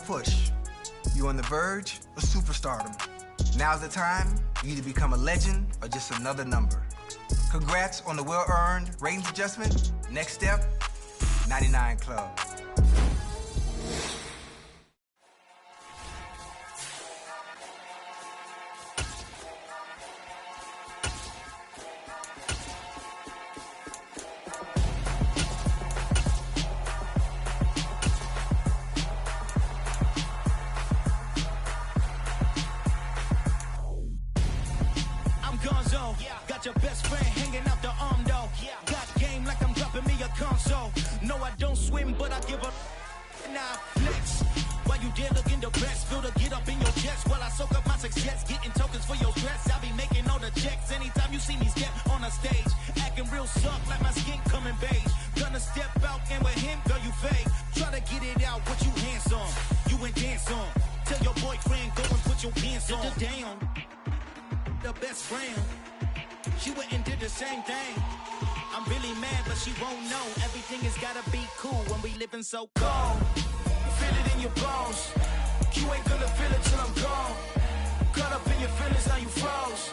push. You're on the verge of superstardom. Now's the time you either become a legend or just another number. Congrats on the well-earned ratings adjustment. Next step, 99 Club. Got your best friend hanging out the arm though. Got game like I'm dropping me a console. No, I don't swim, but I give a now flex. While you there looking the best, feel the get up in your chest while I soak up my success, getting tokens for your stress. I be making all the checks anytime you see me step on a stage, acting real suck like my skin coming beige. Gonna step out and with him, girl, you fake. Try to get it out, what you handsome, you ain't dance on. Tell your boyfriend go and put your pants on. Down, the best friend. She went and did the same thing. I'm really mad, but she won't know. Everything has gotta be cool when we living so cold. Feel it in your bones. You ain't gonna feel it till I'm gone. Caught up in your feelings, now you froze.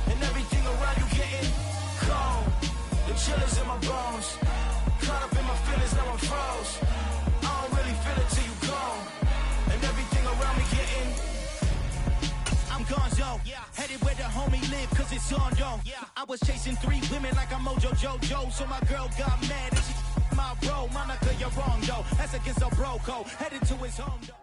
And everything around you getting cold. The chill is in my bones. Caught up in my feelings, now I'm froze. I don't really feel it till you gone. And everything around me getting I'm gonzo, headed where the homie live, cause it's on though. I was chasing 3 women like I'm Mojo Jojo, so my girl got mad and she my bro. Monica, you're wrong though, that's against a bro code. Headed to his home though.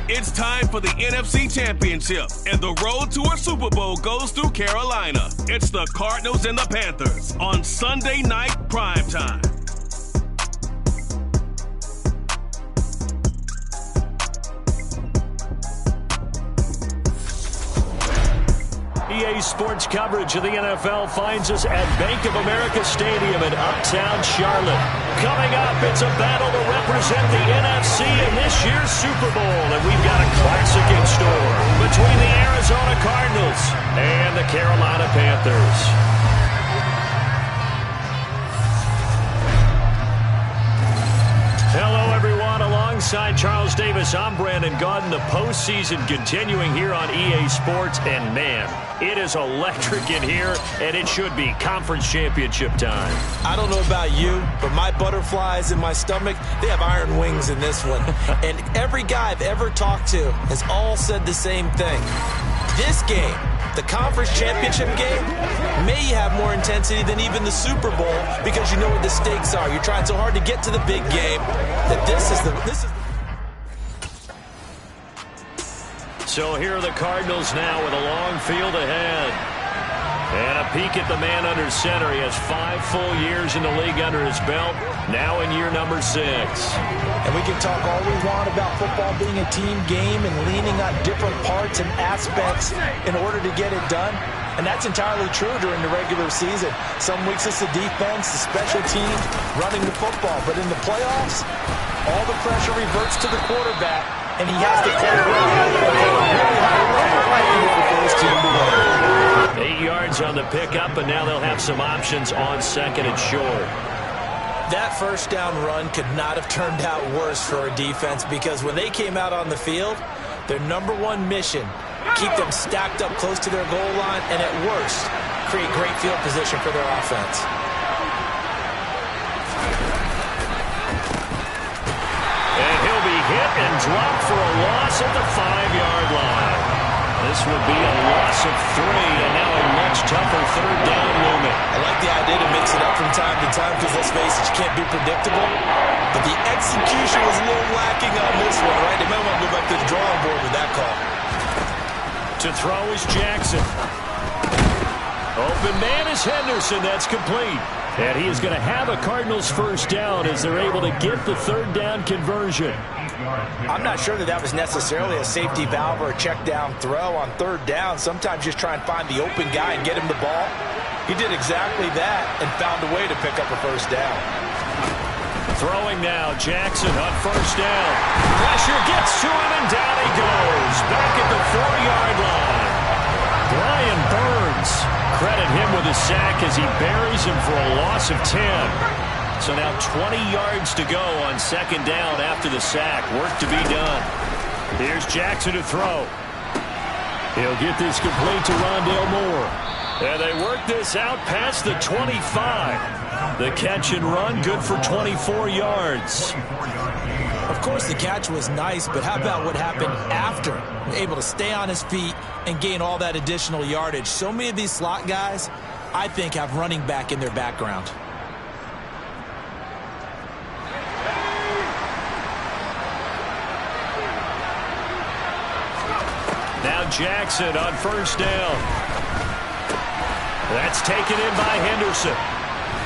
It's time for the NFC Championship, and the road to a Super Bowl goes through Carolina. It's the Cardinals and the Panthers on Sunday night primetime. EA Sports coverage of the NFL finds us at Bank of America Stadium in Uptown Charlotte. Coming up, it's a battle to represent the NFC in this year's Super Bowl, and we've got a classic in store between the Arizona Cardinals and the Carolina Panthers. Hello, everyone. Alongside Charles Davis, I'm Brandon Gaudin. The postseason continuing here on EA Sports, and man, it is electric in here, and it should be conference championship time. I don't know about you, but my butterflies in my stomach, they have iron wings in this one. And every guy I've ever talked to has all said the same thing. This game, the conference championship game, may have more intensity than even the Super Bowl because you know what the stakes are. You're trying so hard to get to the big game that this is So here are the Cardinals now with a long field ahead. And a peek at the man under center. He has 5 full years in the league under his belt, now in year number 6. And we can talk all we want about football being a team game and leaning on different parts and aspects in order to get it done. And that's entirely true during the regular season. Some weeks it's the defense, the special teams, running the football. But in the playoffs, all the pressure reverts to the quarterback, and he has to play really high for his team to win. 8 yards on the pickup, and now they'll have some options on second and short. That first down run could not have turned out worse for a defense because when they came out on the field, their number one mission, keep them stacked up close to their goal line, and at worst, create great field position for their offense. And he'll be hit and dropped for a loss at the 5-yard line. This would be a loss of 3, and now a much tougher third down movement. I like the idea to mix it up from time to time because, let's face it, you can't be predictable. But the execution was a little lacking on this one, right? They might want to go back to the drawing board with that call. To throw is Jackson. Open man is Henderson. That's complete. And he is going to have a Cardinals first down as they're able to get the third down conversion. I'm not sure that was necessarily a safety valve or a check down throw on third down. Sometimes just try and find the open guy and get him the ball. He did exactly that and found a way to pick up a first down. Throwing now, Jackson on first down. Pressure gets to him, and down he goes. Back at the 4-yard line. Brian Burns credit him with a sack as he buries him for a loss of 10. So now 20 yards to go on second down after the sack. Work to be done. Here's Jackson to throw. He'll get this complete to Rondale Moore. And they work this out past the 25. The catch and run good for 24 yards. Of course, the catch was nice, but how about what happened after? Able to stay on his feet and gain all that additional yardage. So many of these slot guys, I think, have running back in their background. Now Jackson on first down. That's taken in by Henderson.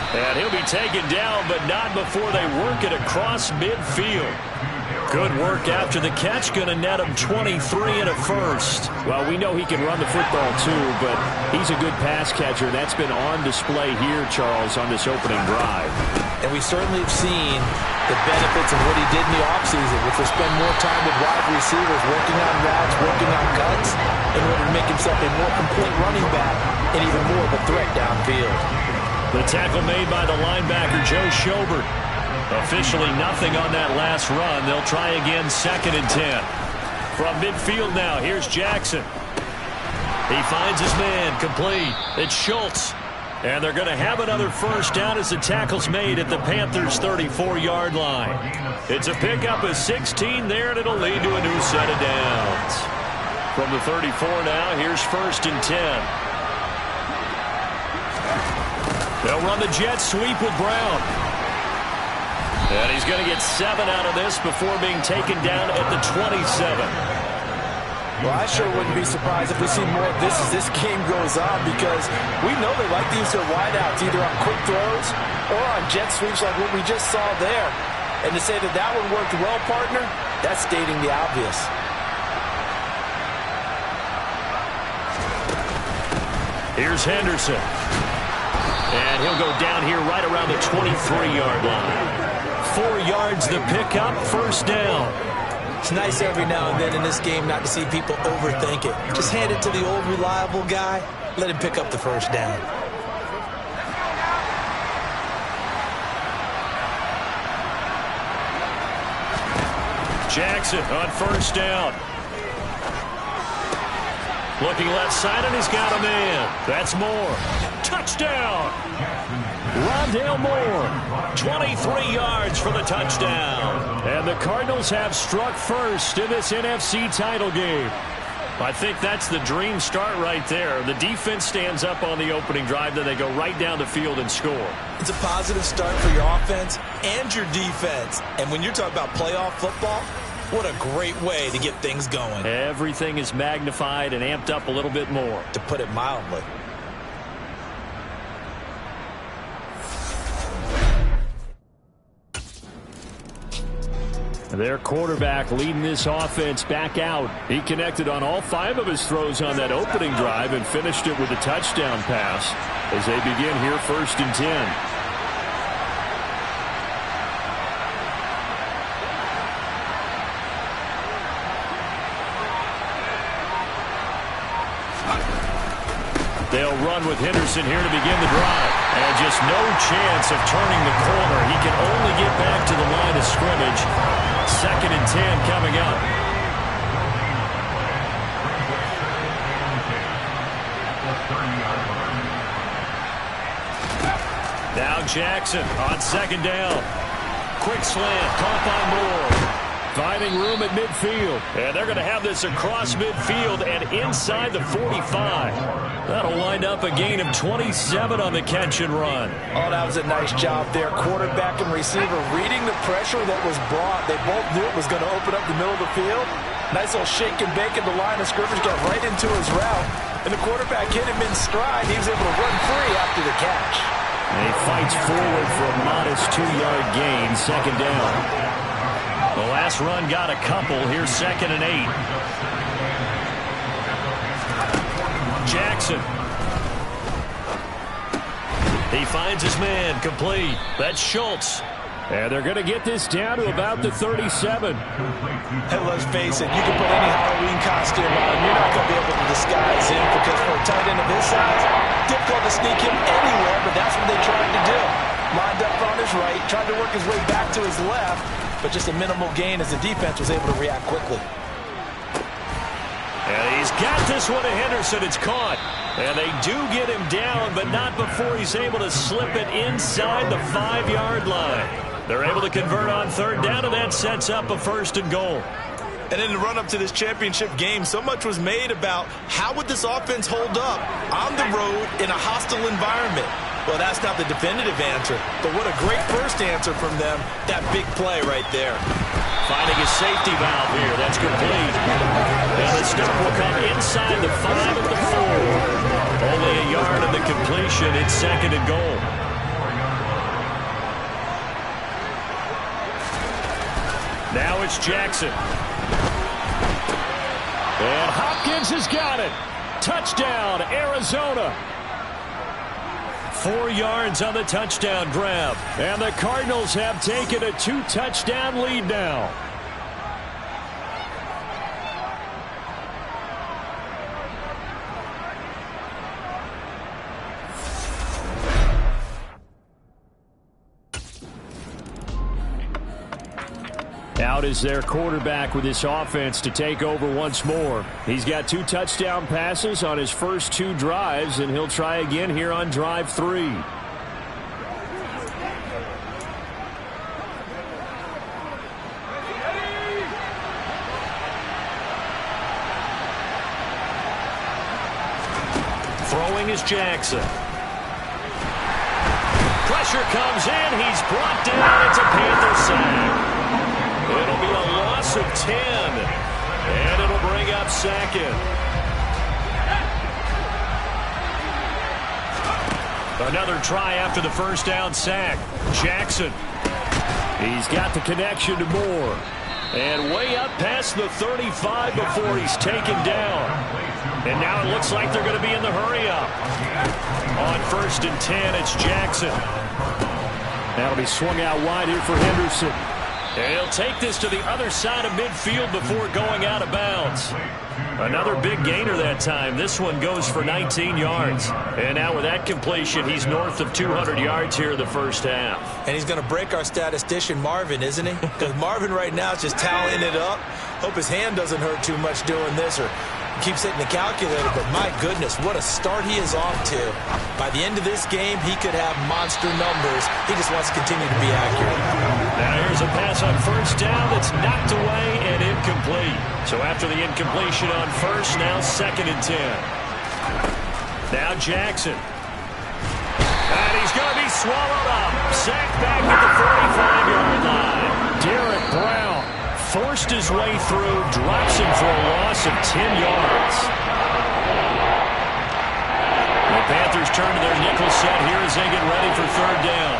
And he'll be taken down, but not before they work it across midfield. Good work after the catch. Going to net him 23 and a first. Well, we know he can run the football too, but he's a good pass catcher. That's been on display here, Charles, on this opening drive. And we certainly have seen the benefits of what he did in the offseason, which was spend more time with wide receivers, working on routes, working on cuts, in order to make himself a more complete running back and even more of a threat downfield. The tackle made by the linebacker, Joe Schobert. Officially nothing on that last run. They'll try again, 2nd and 10. From midfield now, here's Jackson. He finds his man, complete. It's Schultz. And they're going to have another first down as the tackle's made at the Panthers' 34-yard line. It's a pickup of 16 there, and it'll lead to a new set of downs. From the 34 now, here's 1st and 10. They'll run the jet sweep with Brown. And he's going to get 7 out of this before being taken down at the 27. Well, I sure wouldn't be surprised if we see more of this as this game goes on, because we know they like to use their wideouts either on quick throws or on jet sweeps like what we just saw there. And to say that that one worked well, partner, that's stating the obvious. Here's Henderson. And he'll go down here right around the 23-yard line. 4 yards the pickup, first down. It's nice every now and then in this game not to see people overthink it. Just hand it to the old reliable guy, let him pick up the first down. Jackson on first down. Looking left side, and he's got a man. That's Moore. Touchdown! Rondale Moore, 23 yards for the touchdown. And the Cardinals have struck first in this NFC title game. I think that's the dream start right there. The defense stands up on the opening drive, then they go right down the field and score. It's a positive start for your offense and your defense. And when you're talking about playoff football, what a great way to get things going. Everything is magnified and amped up a little bit more, to put it mildly. Their quarterback leading this offense back out. He connected on all 5 of his throws on that opening drive and finished it with a touchdown pass as they begin here 1st and 10. They'll run with Henderson here to begin the drive. And just no chance of turning the corner. He can only get back to the line of scrimmage. 2nd and 10 coming up. Now Jackson on 2nd down. Quick slant, caught by Moore. Finding room at midfield. And they're going to have this across midfield and inside the 45. That'll wind up a gain of 27 on the catch and run. Oh, that was a nice job there. Quarterback and receiver reading the pressure that was brought. They both knew it was going to open up the middle of the field. Nice little shake and bake at the line of scrimmage, got right into his route. And the quarterback hit him in stride. He was able to run free after the catch. And he fights forward for a modest 2-yard gain, 2nd down. The last run got a couple. Here's 2nd and 8. Jackson. He finds his man, complete. That's Schultz. And they're going to get this down to about the 37. Hey, let's face it, you can put any Halloween costume on, you're not going to be able to disguise him, because for a tight end of his size, difficult to sneak him anywhere, but that's what they tried to do. Lined up on his right, tried to work his way back to his left, but just a minimal gain as the defense was able to react quickly. And he's got this one to Henderson. It's caught. And they do get him down, but not before he's able to slip it inside the 5-yard line. They're able to convert on third down, and that sets up a 1st and goal. And in the run-up to this championship game, so much was made about how would this offense hold up on the road in a hostile environment. Well, that's not the definitive answer, but what a great first answer from them, that big play right there. Finding a safety valve here. That's complete. And the stop will come inside the 5 of the 4. Only a yard of the completion. It's 2nd and goal. Now it's Jackson. And Hopkins has got it. Touchdown, Arizona. 4 yards on the touchdown grab. And the Cardinals have taken a 2-touchdown lead now. Out is their quarterback with this offense to take over once more. He's got 2 touchdown passes on his first 2 drives, and he'll try again here on drive 3. Throwing is Jackson. Pressure comes in. He's brought down. It's a Panther sack. It'll be a loss of 10, and it'll bring up 2nd. Another try after the first down sack. Jackson. He's got the connection to Moore. And way up past the 35 before he's taken down. And now it looks like they're going to be in the hurry-up. On 1st and 10, it's Jackson. That'll be swung out wide here for Henderson. And he'll take this to the other side of midfield before going out of bounds. Another big gainer that time. This one goes for 19 yards. And now with that completion, he's north of 200 yards here in the first half. And he's going to break our statistician, Marvin, isn't he? Because Marvin right now is just tallying it up. Hope his hand doesn't hurt too much doing this, or keeps hitting the calculator, but my goodness, what a start he is off to. By the end of this game, he could have monster numbers. He just wants to continue to be accurate. Now here's a pass on first down that's knocked away and incomplete. So after the incompletion on first, now 2nd and 10. Now Jackson. And he's going to be swallowed up. Sacked back at the 45-yard line. Derek Brown forced his way through, drops him for a loss of 10 yards. The Panthers turn to their nickel set here as they get ready for third down.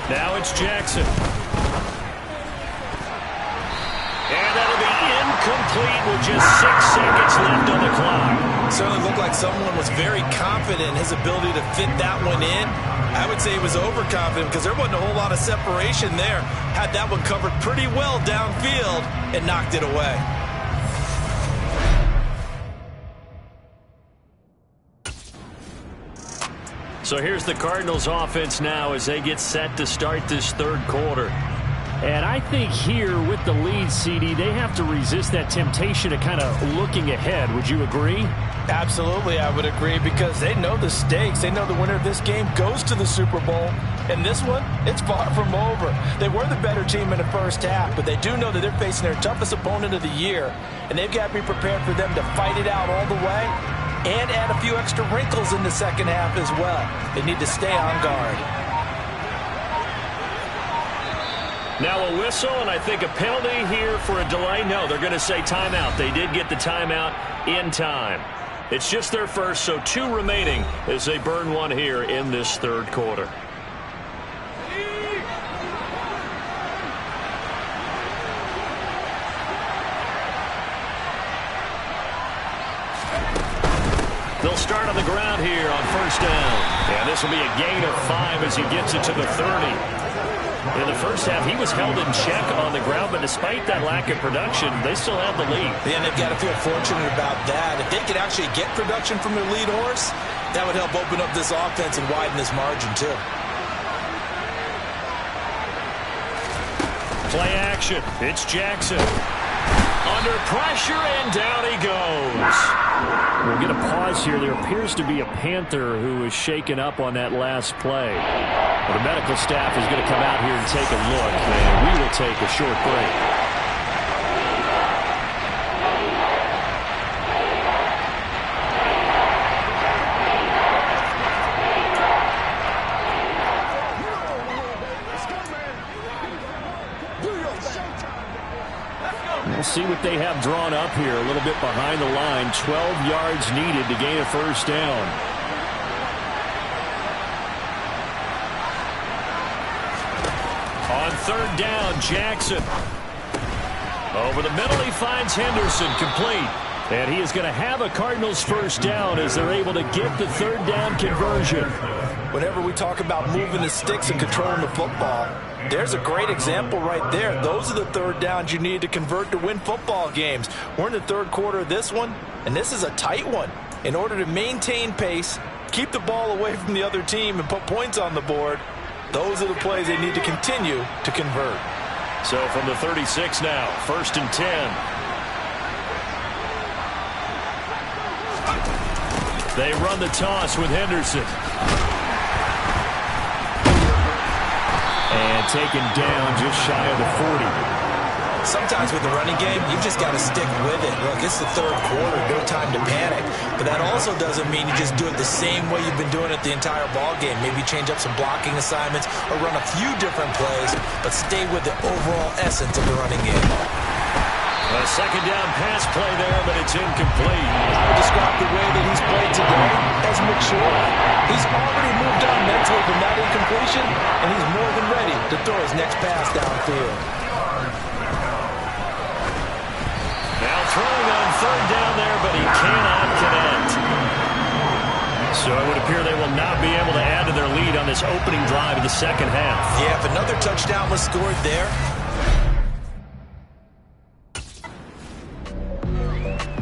Now it's Jackson. And that'll be incomplete with just 6 seconds left on the clock. Certainly looked like someone was very confident in his ability to fit that one in. I would say he was overconfident because there wasn't a whole lot of separation there. Had that one covered pretty well downfield and knocked it away. So here's the Cardinals offense now as they get set to start this third quarter. And I think here with the lead, CD, they have to resist that temptation of kind of looking ahead. Would you agree? Absolutely, I would agree, because they know the stakes. They know the winner of this game goes to the Super Bowl. And this one, it's far from over. They were the better team in the first half, but they do know that they're facing their toughest opponent of the year. And they've got to be prepared for them to fight it out all the way and add a few extra wrinkles in the second half as well. They need to stay on guard. Now a whistle, and I think a penalty here for a delay. No, they're going to say timeout. They did get the timeout in time. It's just their first, so 2 remaining as they burn one here in this third quarter. They'll start on the ground here on first down. And this will be a gain of 5 as he gets it to the 30. In the first half, he was held in check on the ground, but despite that lack of production, they still have the lead. And they've got to feel fortunate about that. If they could actually get production from their lead horse, that would help open up this offense and widen this margin, too. Play action. It's Jackson. Under pressure, and down he goes. We'll get a pause here. There appears to be a Panther who is shaken up on that last play. Well, the medical staff is going to come out here and take a look, and we will take a short break. We'll see what they have drawn up here a little bit behind the line. 12 yards needed to gain a first down. On third down, Jackson. Over the middle, he finds Henderson, complete. And he is going to have a Cardinals first down as they're able to get the third down conversion. Whenever we talk about moving the sticks and controlling the football, there's a great example right there. Those are the third downs you need to convert to win football games. We're in the third quarter of this one, and this is a tight one. In order to maintain pace, keep the ball away from the other team, and put points on the board, those are the plays they need to continue to convert. So from the 36 now, 1st and 10. They run the toss with Henderson. And taken down just shy of the 40. Sometimes with the running game, you've just got to stick with it. Look, it's the third quarter, no time to panic. But that also doesn't mean you just do it the same way you've been doing it the entire ball game. Maybe change up some blocking assignments or run a few different plays, but stay with the overall essence of the running game. A second down pass play there, but it's incomplete. I would describe the way that he's played today as mature. He's already moved on mentally from that incompletion, and he's more than ready to throw his next pass downfield. Now throwing on third down there, but he cannot connect. So it would appear they will not be able to add to their lead on this opening drive of the second half. Yeah, if another touchdown was scored there.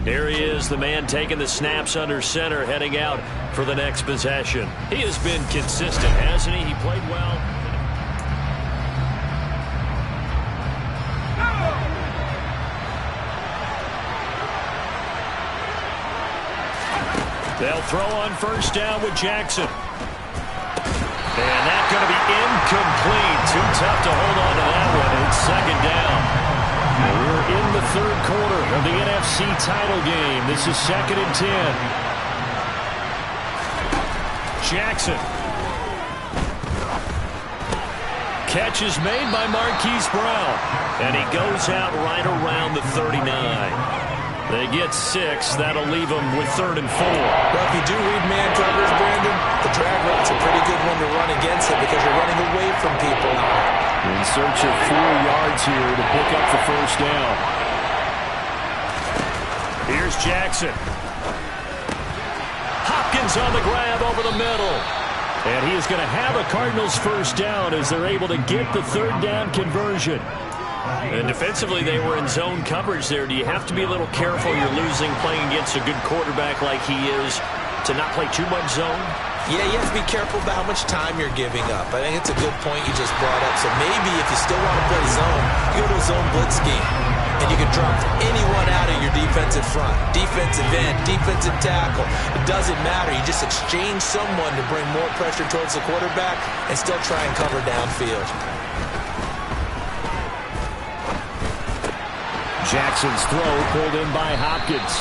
Here he is, the man taking the snaps under center, heading out for the next possession. He has been consistent, hasn't he? He played well. They'll throw on first down with Jackson. And that's going to be incomplete. Too tough to hold on to that one. It's second down. We're in the third quarter of the NFC title game. This is 2nd and 10. Jackson. Catch is made by Marquise Brown. And he goes out right around the 39. They get 6. That'll leave them with 3rd and 4. Well, if you do read man coverage, Brandon, the drag route's a pretty good one to run against it because you're running away from people. In search of 4 yards here to pick up the first down. Here's Jackson. Hopkins on the grab over the middle. And he is going to have a Cardinals first down as they're able to get the third down conversion. And defensively, they were in zone coverage there. Do you have to be a little careful? You're losing playing against a good quarterback like he is to not play too much zone? Yeah, you have to be careful about how much time you're giving up. I think it's a good point you just brought up. So maybe if you still want to play zone, you go to a zone blitz scheme. And you can drop anyone out of your defensive front. Defensive end, defensive tackle. It doesn't matter. You just exchange someone to bring more pressure towards the quarterback and still try and cover downfield. Jackson's throw pulled in by Hopkins.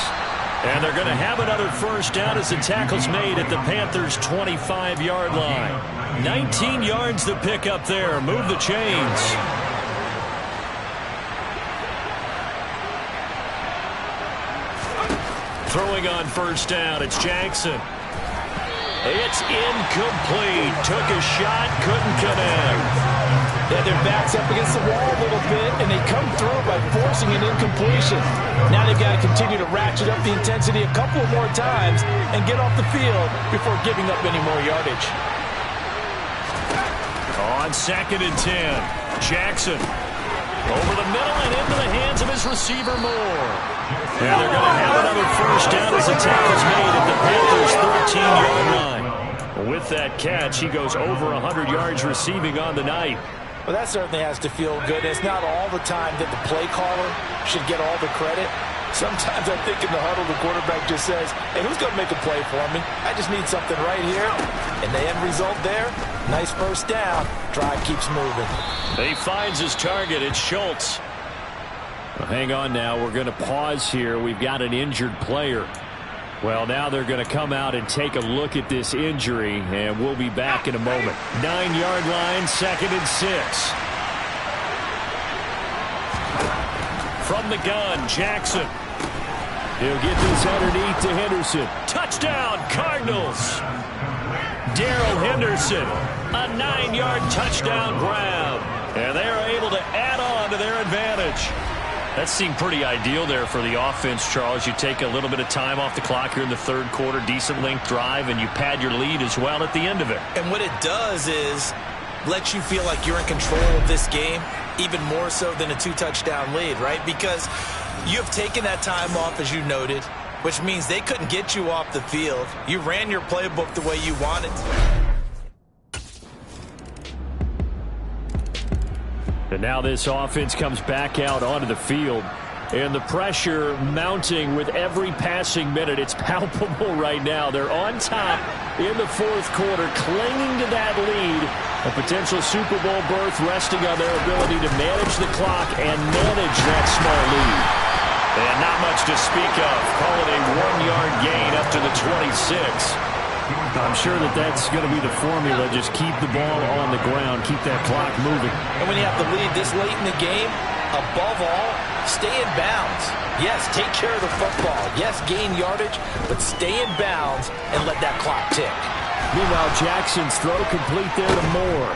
And they're going to have another first down as the tackle's made at the Panthers' 25-yard line. 19 yards to pick up there. Move the chains. Throwing on first down, it's Jackson. It's It's incomplete. Took a shot, couldn't connect. Yeah, their back's up against the wall a little bit, and they come through by forcing an incompletion. Now they've got to continue to ratchet up the intensity a couple more times and get off the field before giving up any more yardage. On 2nd and 10, Jackson over the middle and into the hands of his receiver Moore. And they're going to have another first down as the tackle's made at the Panthers' 13-yard line. With that catch, he goes over 100 yards receiving on the night. Well, that certainly has to feel good. It's not all the time that the play caller should get all the credit. Sometimes I think in the huddle, the quarterback just says, hey, who's going to make a play for me? I just need something right here. And the end result there, nice first down. Drive keeps moving. He finds his target. It's Schultz. Well, hang on now. We're going to pause here. We've got an injured player. Well, now they're going to come out and take a look at this injury, and we'll be back in a moment. 9-yard line, 2nd and 6. From the gun, Jackson. He'll get this underneath to Henderson. Touchdown, Cardinals. Darrell Henderson, a 9-yard touchdown grab. And they are able to add on to their advantage. That seemed pretty ideal there for the offense, Charles. You take a little bit of time off the clock here in the third quarter, decent length drive, and you pad your lead as well at the end of it. And what it does is let you feel like you're in control of this game, even more so than a 2-touchdown lead, right? Because you have taken that time off, as you noted, which means they couldn't get you off the field. You ran your playbook the way you wanted. And now this offense comes back out onto the field. And the pressure mounting with every passing minute. It's palpable right now. They're on top in the fourth quarter, clinging to that lead. A potential Super Bowl berth resting on their ability to manage the clock and manage that small lead. And not much to speak of. Call it a 1-yard gain up to the 26. I'm sure that that's going to be the formula. Just keep the ball on the ground. Keep that clock moving. And when you have the lead this late in the game, above all, stay in bounds. Yes, take care of the football. Yes, gain yardage, but stay in bounds and let that clock tick. Meanwhile, Jackson's throw complete there to Moore.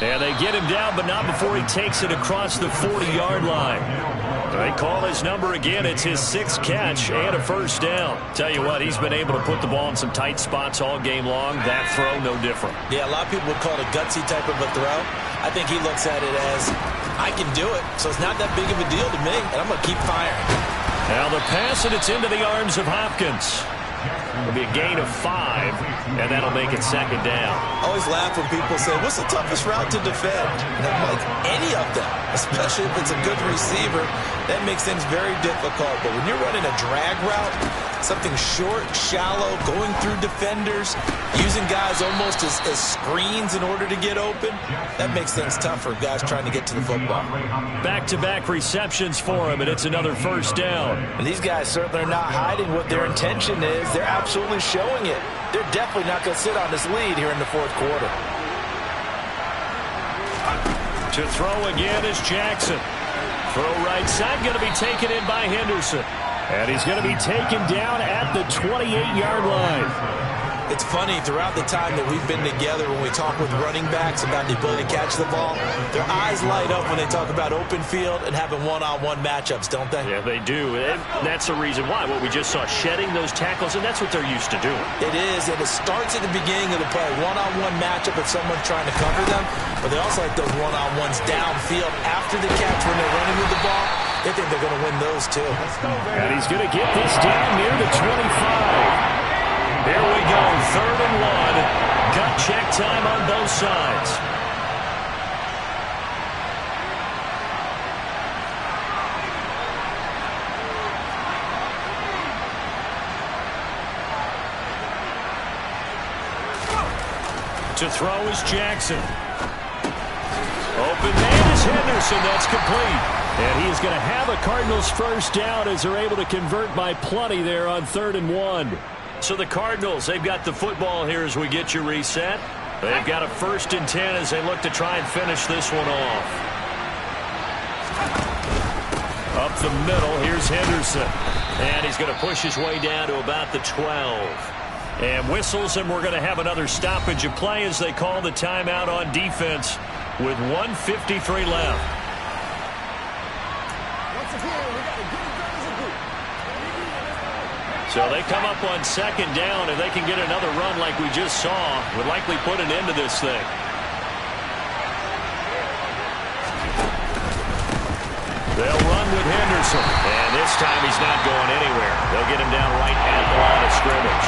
And they get him down, but not before he takes it across the 40-yard line. They call his number again. It's his 6th catch and a first down. Tell you what, he's been able to put the ball in some tight spots all game long. That throw, no different. Yeah, a lot of people would call it a gutsy type of a throw. I think he looks at it as, I can do it, so it's not that big of a deal to me, and I'm going to keep firing. Now the pass, and it's into the arms of Hopkins. It'll be a gain of 5, and that'll make it 2nd down. I always laugh when people say, what's the toughest route to defend? And I'm like, any of them, especially if it's a good receiver, that makes things very difficult. But when you're running a drag route, something short, shallow, going through defenders, using guys almost as screens in order to get open, that makes things tough for guys trying to get to the football. Back-to-back receptions for him, and it's another first down. And these guys certainly are not hiding what their intention is. They're absolutely showing it. They're definitely not going to sit on this lead here in the fourth quarter. To throw again is Jackson. Throw right side, going to be taken in by Henderson. And he's going to be taken down at the 28-yard line. It's funny, throughout the time that we've been together, when we talk with running backs about the ability to catch the ball, their eyes light up when they talk about open field and having one-on-one matchups, don't they? Yeah, they do. And that's the reason why. What we just saw, shedding those tackles, and that's what they're used to doing. It is, and it starts at the beginning of the play. One-on-one matchup if someone's trying to cover them, but they also like those one-on-ones downfield after the catch when they're running with the ball. They think they're going to win those, too. And he's going to get this down near the 25. Here we go, 3rd and 1. Gut check time on both sides. To throw is Jackson. Open man is Henderson. That's complete. And he is going to have a Cardinals first down as they're able to convert by plenty there on 3rd and 1. So the Cardinals, they've got the football here as we get you reset. They've got a 1st and 10 as they look to try and finish this one off. Up the middle, here's Henderson. And he's going to push his way down to about the 12. And whistles, and we're going to have another stoppage of play as they call the timeout on defense with 1:53 left. So they come up on second down, and they can get another run like we just saw. Would likely put an end to this thing. They'll run with Henderson. And this time he's not going anywhere. They'll get him down right at the line of scrimmage.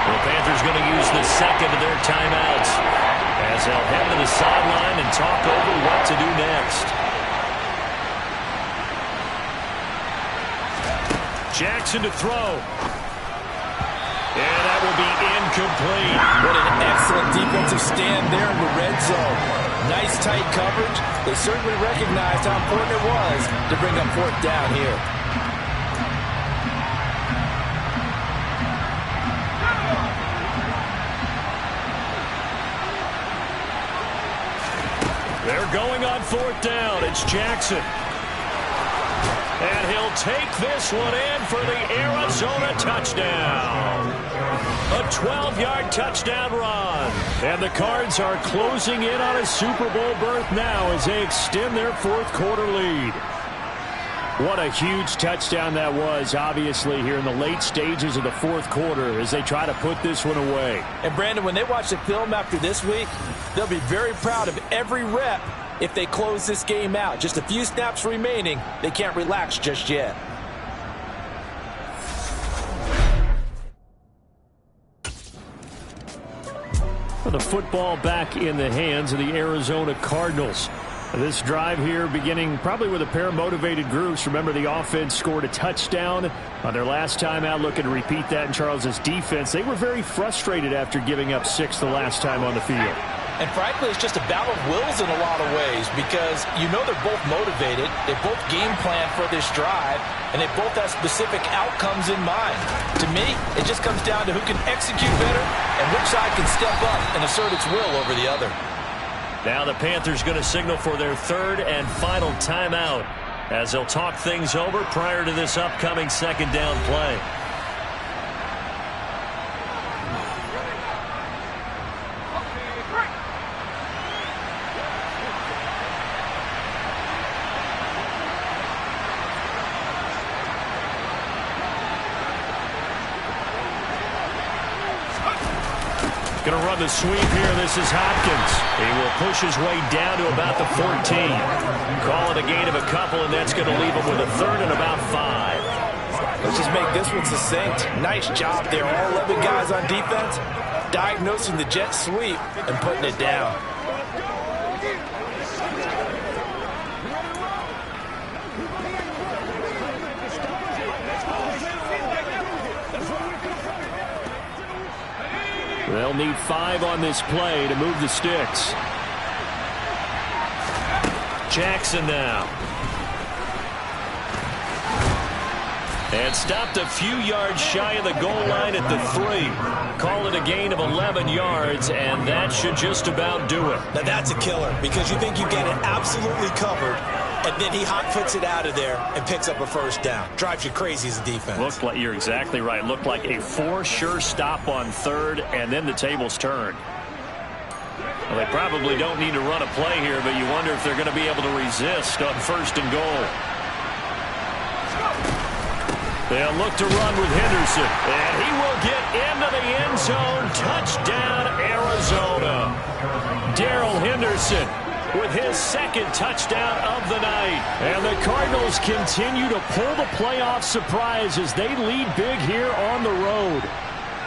The Panthers going to use the second of their timeouts as they'll head to the sideline and talk over what to do next. Jackson to throw. And that will be incomplete. What an excellent defensive stand there in the red zone. Nice tight coverage. They certainly recognized how important it was to bring up fourth down here. They're going on fourth down. It's Jackson. And he'll take this one in for the Arizona touchdown. A 12-yard touchdown run. And the Cards are closing in on a Super Bowl berth now as they extend their fourth quarter lead. What a huge touchdown that was, obviously, here in the late stages of the fourth quarter as they try to put this one away. And, Brandon, when they watch the film after this week, they'll be very proud of every rep if they close this game out. Just a few snaps remaining. They can't relax just yet. The football back in the hands of the Arizona Cardinals. This drive here beginning probably with a pair of motivated groups. Remember, the offense scored a touchdown on their last time out. Looking to repeat that in Charles's defense. They were very frustrated after giving up 6 the last time on the field. And frankly, it's just a battle of wills in a lot of ways because you know they're both motivated. They both game plan for this drive, and they both have specific outcomes in mind. To me, it just comes down to who can execute better and which side can step up and assert its will over the other. Now the Panthers going to signal for their third and final timeout as they'll talk things over prior to this upcoming second down play. Going to run the sweep here. This is Hopkins. He will push his way down to about the 14. Call it a gain of a couple, and that's going to leave him with a third and about 5. Let's just make this one succinct. Nice job there. All 11 guys on defense diagnosing the jet sweep and putting it down. They'll need 5 on this play to move the sticks. Jackson now. And stopped a few yards shy of the goal line at the 3. Call it a gain of 11 yards, and that should just about do it. Now that's a killer because you think you get it absolutely covered, and then he hot foots it out of there and picks up a first down. Drives you crazy as a defense. Looked like, you're exactly right. Looked like a for sure stop on third, and then the tables turned. Well, they probably don't need to run a play here, but you wonder if they're going to be able to resist on first and goal. They'll look to run with Henderson, and he will get into the end zone. Touchdown, Arizona. Darrell Henderson with his second touchdown of the night. And the Cardinals continue to pull the playoff surprise as they lead big here on the road.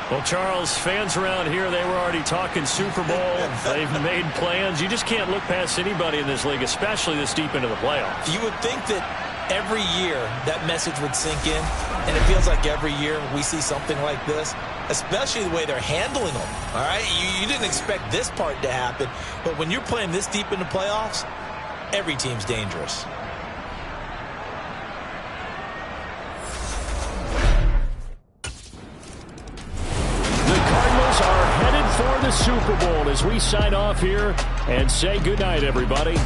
Well, Charles, fans around here, they were already talking Super Bowl. They've made plans. You just can't look past anybody in this league, especially this deep into the playoffs. You would think that every year that message would sink in, and it feels like every year we see something like this, especially the way they're handling them. All right, you didn't expect this part to happen, but when you're playing this deep into playoffs, every team's dangerous. The Cardinals are headed for the Super Bowl as we sign off here and say goodnight, everybody.